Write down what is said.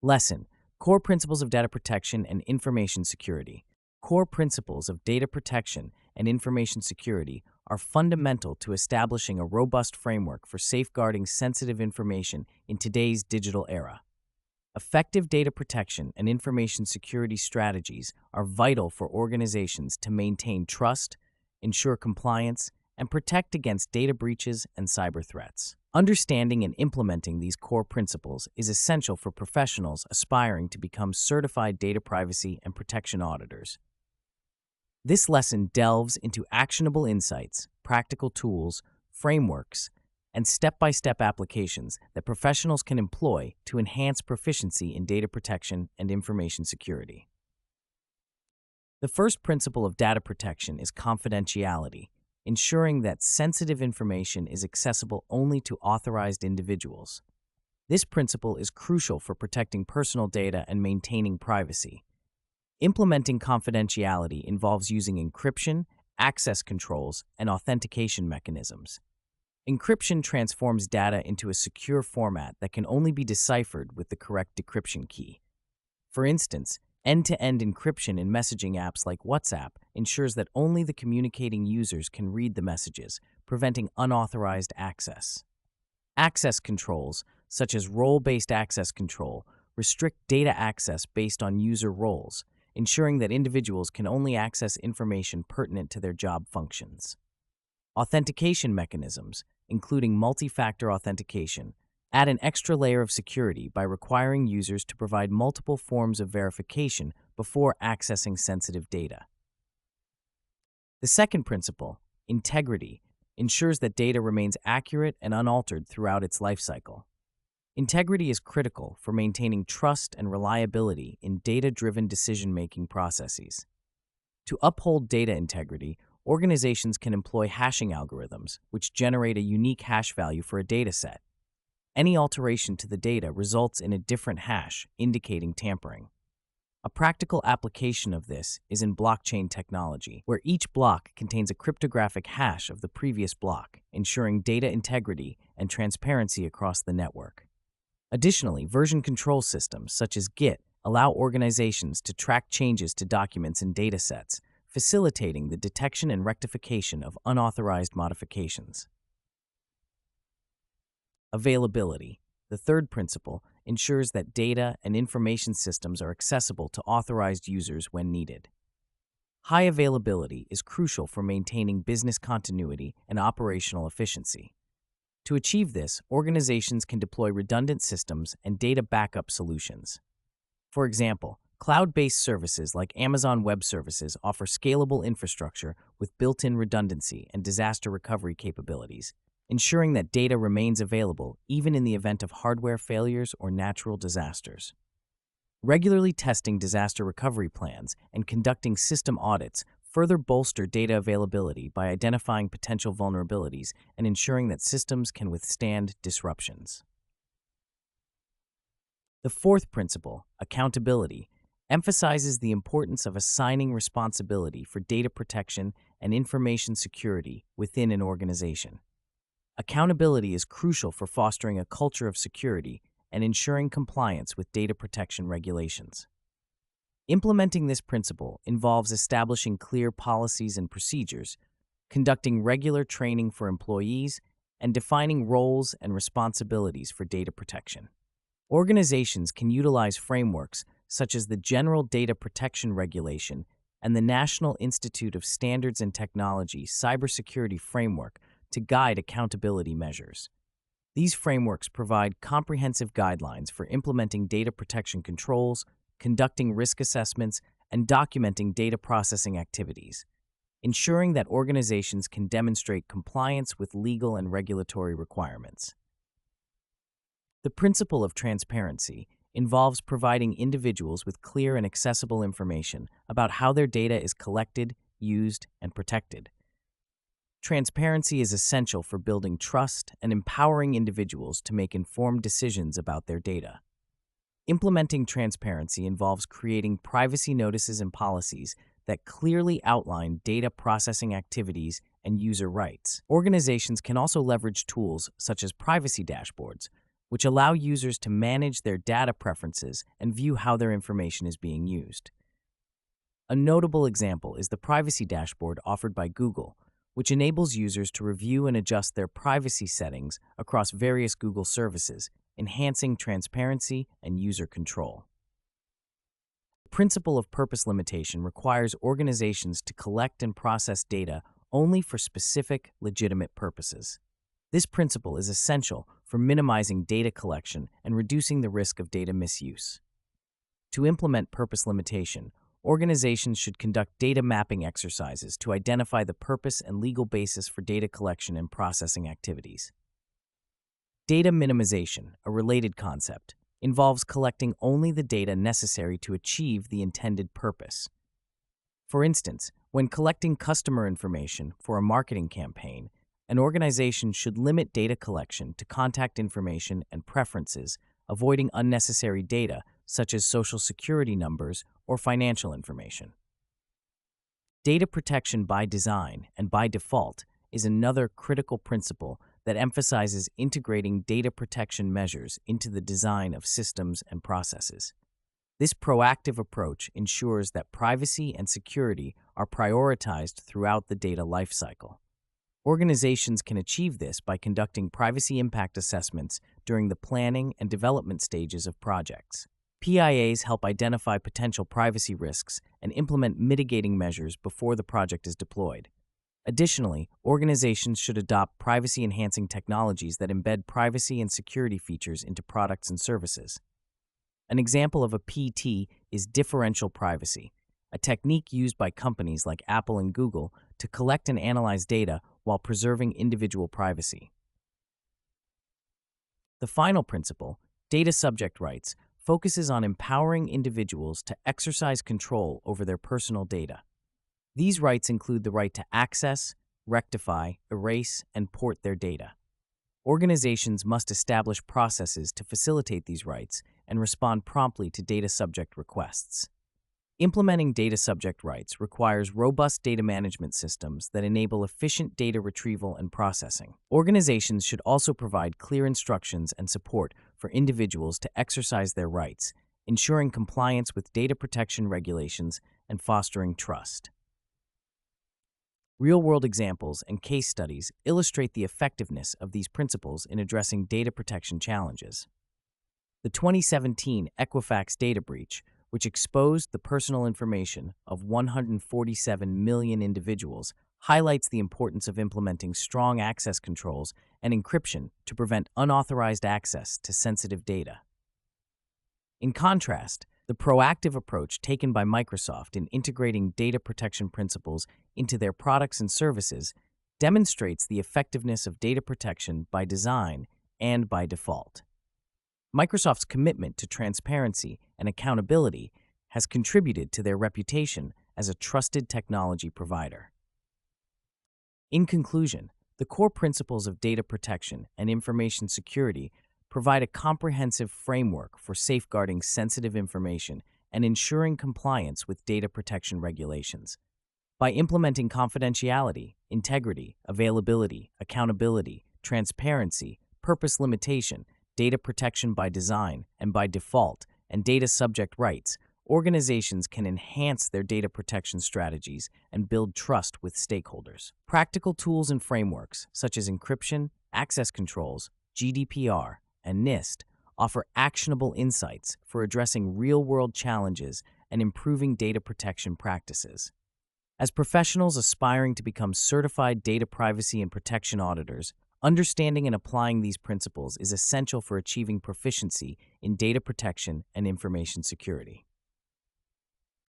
Lesson: Core Principles of Data Protection and Information Security. Core principles of data protection and information security are fundamental to establishing a robust framework for safeguarding sensitive information in today's digital era. Effective data protection and information security strategies are vital for organizations to maintain trust, ensure compliance, and protect against data breaches and cyber threats. Understanding and implementing these core principles is essential for professionals aspiring to become certified data privacy and protection auditors. This lesson delves into actionable insights, practical tools, frameworks, and step-by-step applications that professionals can employ to enhance proficiency in data protection and information security. The first principle of data protection is confidentiality, ensuring that sensitive information is accessible only to authorized individuals. This principle is crucial for protecting personal data and maintaining privacy. Implementing confidentiality involves using encryption, access controls, and authentication mechanisms. Encryption transforms data into a secure format that can only be deciphered with the correct decryption key. For instance, end-to-end encryption in messaging apps like WhatsApp ensures that only the communicating users can read the messages, preventing unauthorized access. Access controls, such as role-based access control, restrict data access based on user roles, ensuring that individuals can only access information pertinent to their job functions. Authentication mechanisms, including multi-factor authentication, add an extra layer of security by requiring users to provide multiple forms of verification before accessing sensitive data. The second principle, integrity, ensures that data remains accurate and unaltered throughout its lifecycle. Integrity is critical for maintaining trust and reliability in data-driven decision-making processes. To uphold data integrity, organizations can employ hashing algorithms, which generate a unique hash value for a dataset. Any alteration to the data results in a different hash, indicating tampering. A practical application of this is in blockchain technology, where each block contains a cryptographic hash of the previous block, ensuring data integrity and transparency across the network. Additionally, version control systems, such as Git, allow organizations to track changes to documents and datasets, facilitating the detection and rectification of unauthorized modifications. Availability. The third principle ensures that data and information systems are accessible to authorized users when needed. High availability is crucial for maintaining business continuity and operational efficiency. To achieve this, organizations can deploy redundant systems and data backup solutions. For example, cloud-based services like Amazon Web Services offer scalable infrastructure with built-in redundancy and disaster recovery capabilities, ensuring that data remains available even in the event of hardware failures or natural disasters. Regularly testing disaster recovery plans and conducting system audits further bolster data availability by identifying potential vulnerabilities and ensuring that systems can withstand disruptions. The fourth principle, accountability, emphasizes the importance of assigning responsibility for data protection and information security within an organization. Accountability is crucial for fostering a culture of security and ensuring compliance with data protection regulations. Implementing this principle involves establishing clear policies and procedures, conducting regular training for employees, and defining roles and responsibilities for data protection. Organizations can utilize frameworks such as the General Data Protection Regulation and the National Institute of Standards and Technology Cybersecurity Framework to guide accountability measures. These frameworks provide comprehensive guidelines for implementing data protection controls, conducting risk assessments, and documenting data processing activities, ensuring that organizations can demonstrate compliance with legal and regulatory requirements. The principle of transparency involves providing individuals with clear and accessible information about how their data is collected, used, and protected. Transparency is essential for building trust and empowering individuals to make informed decisions about their data. Implementing transparency involves creating privacy notices and policies that clearly outline data processing activities and user rights. Organizations can also leverage tools such as privacy dashboards, which allow users to manage their data preferences and view how their information is being used. A notable example is the privacy dashboard offered by Google, which enables users to review and adjust their privacy settings across various Google services, enhancing transparency and user control. The principle of purpose limitation requires organizations to collect and process data only for specific, legitimate purposes. This principle is essential for minimizing data collection and reducing the risk of data misuse. To implement purpose limitation, organizations should conduct data mapping exercises to identify the purpose and legal basis for data collection and processing activities. Data minimization, a related concept, involves collecting only the data necessary to achieve the intended purpose. For instance, when collecting customer information for a marketing campaign, an organization should limit data collection to contact information and preferences, avoiding unnecessary data such as social security numbers or financial information. Data protection by design and by default is another critical principle that emphasizes integrating data protection measures into the design of systems and processes. This proactive approach ensures that privacy and security are prioritized throughout the data lifecycle. Organizations can achieve this by conducting privacy impact assessments during the planning and development stages of projects. PIAs help identify potential privacy risks and implement mitigating measures before the project is deployed. Additionally, organizations should adopt privacy-enhancing technologies that embed privacy and security features into products and services. An example of a PT is differential privacy, a technique used by companies like Apple and Google to collect and analyze data while preserving individual privacy. The final principle, data subject rights, focuses on empowering individuals to exercise control over their personal data. These rights include the right to access, rectify, erase, and port their data. Organizations must establish processes to facilitate these rights and respond promptly to data subject requests. Implementing data subject rights requires robust data management systems that enable efficient data retrieval and processing. Organizations should also provide clear instructions and support for individuals to exercise their rights, ensuring compliance with data protection regulations and fostering trust. Real-world examples and case studies illustrate the effectiveness of these principles in addressing data protection challenges. The 2017 Equifax data breach, which exposed the personal information of 147 million individuals, highlights the importance of implementing strong access controls and encryption to prevent unauthorized access to sensitive data. In contrast, the proactive approach taken by Microsoft in integrating data protection principles into their products and services demonstrates the effectiveness of data protection by design and by default. Microsoft's commitment to transparency and accountability has contributed to their reputation as a trusted technology provider. In conclusion, the core principles of data protection and information security provide a comprehensive framework for safeguarding sensitive information and ensuring compliance with data protection regulations. By implementing confidentiality, integrity, availability, accountability, transparency, purpose limitation, data protection by design and by default, and data subject rights, organizations can enhance their data protection strategies and build trust with stakeholders. Practical tools and frameworks, such as encryption, access controls, GDPR, and NIST, offer actionable insights for addressing real-world challenges and improving data protection practices. As professionals aspiring to become certified data privacy and protection auditors, understanding and applying these principles is essential for achieving proficiency in data protection and information security.